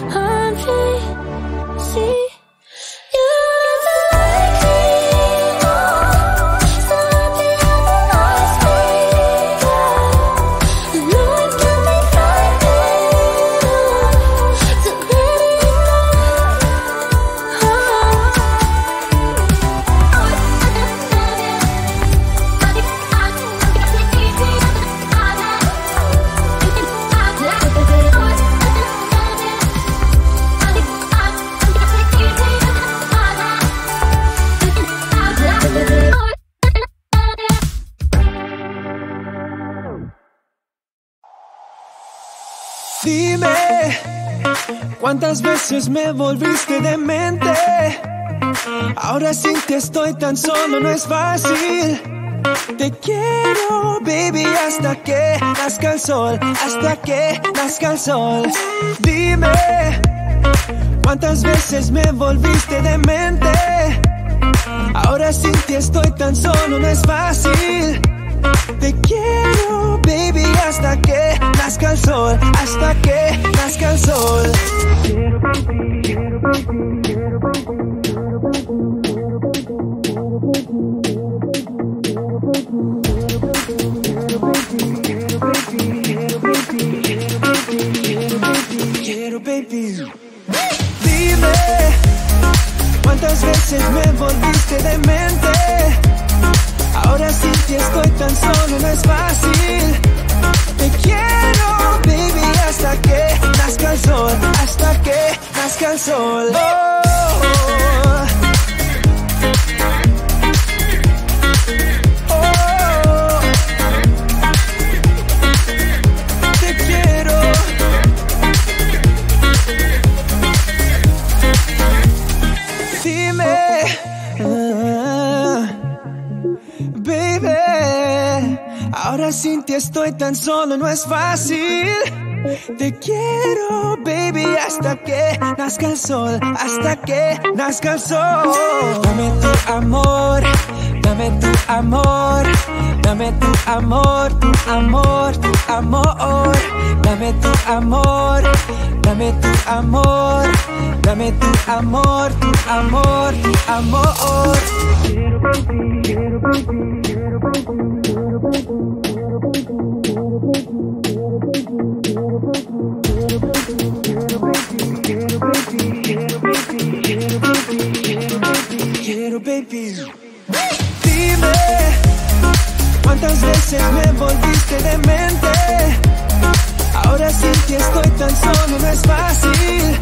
on me. See, dime, ¿cuántas veces me volviste demente? Ahora sin ti estoy tan solo, no es fácil. Te quiero, baby, hasta que nazca el sol, hasta que nazca el sol. Dime, ¿cuántas veces me volviste demente? Ahora sin ti estoy tan solo, no es fácil. Te quiero, baby, hasta que nazca el sol, hasta que nazca el sol. Quiero, baby. Dime, ¿cuántas veces me volviste demente? Ahora sin ti estoy tan solo, no es fácil. Te quiero, baby, hasta que nazca el sol, hasta que nazca el sol. Te quiero. Dime, baby, ahora sin ti estoy tan solo, no es fácil. Te quiero, baby, hasta que nazca el sol, hasta que nazca el sol. Dame tu amor, dame tu amor, dame tu amor, tu amor, tu amor. Dame tu amor, dame tu amor, dame tu amor, tu amor, tu amor. Quiero, baby, quiero, baby, quiero, baby, quiero, baby. Dime, ¿cuántas veces me volviste demente? Ahora sin ti estoy tan solo, no es fácil.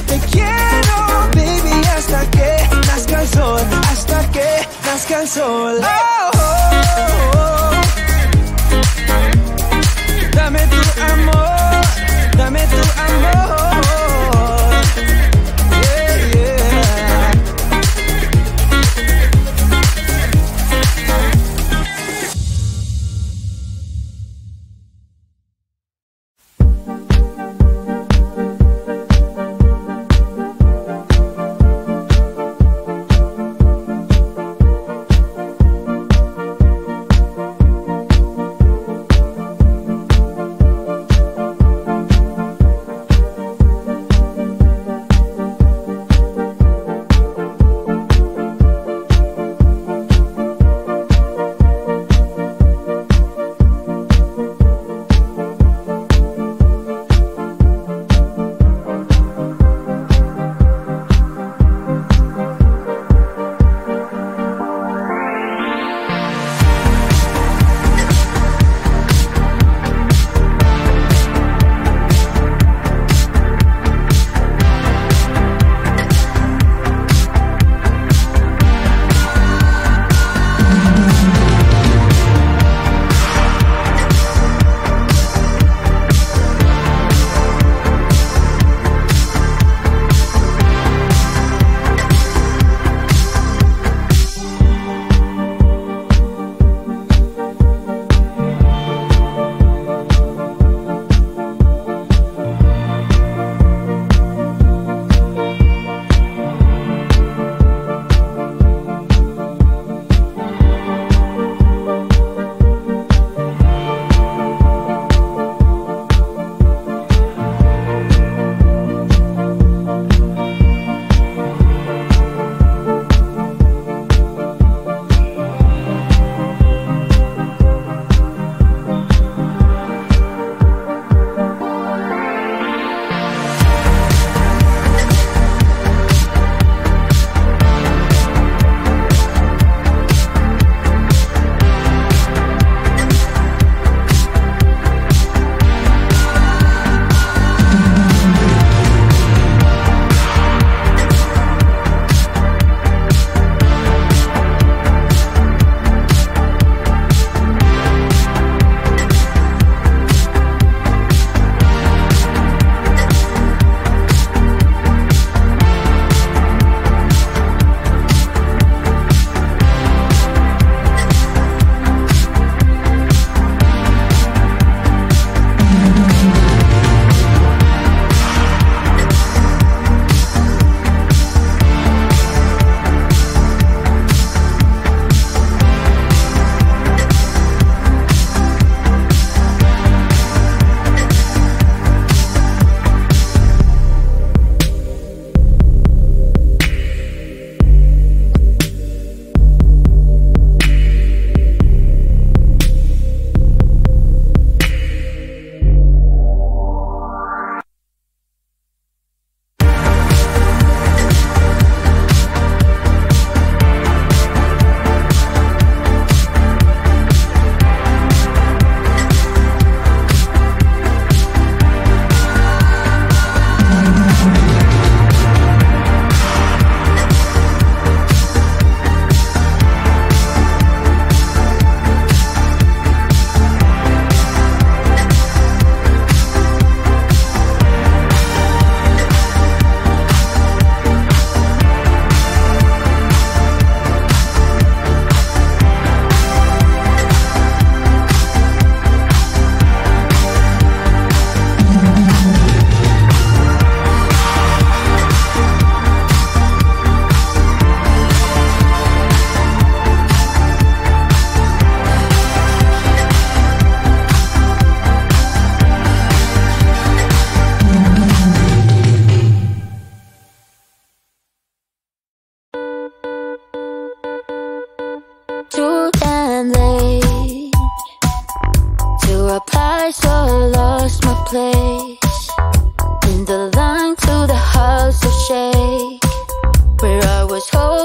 Te quiero, baby, hasta que nazca el sol, hasta que nazca el sol. Dame tu amor, dame tu amor. place, in the line to the house of shake, where I was holding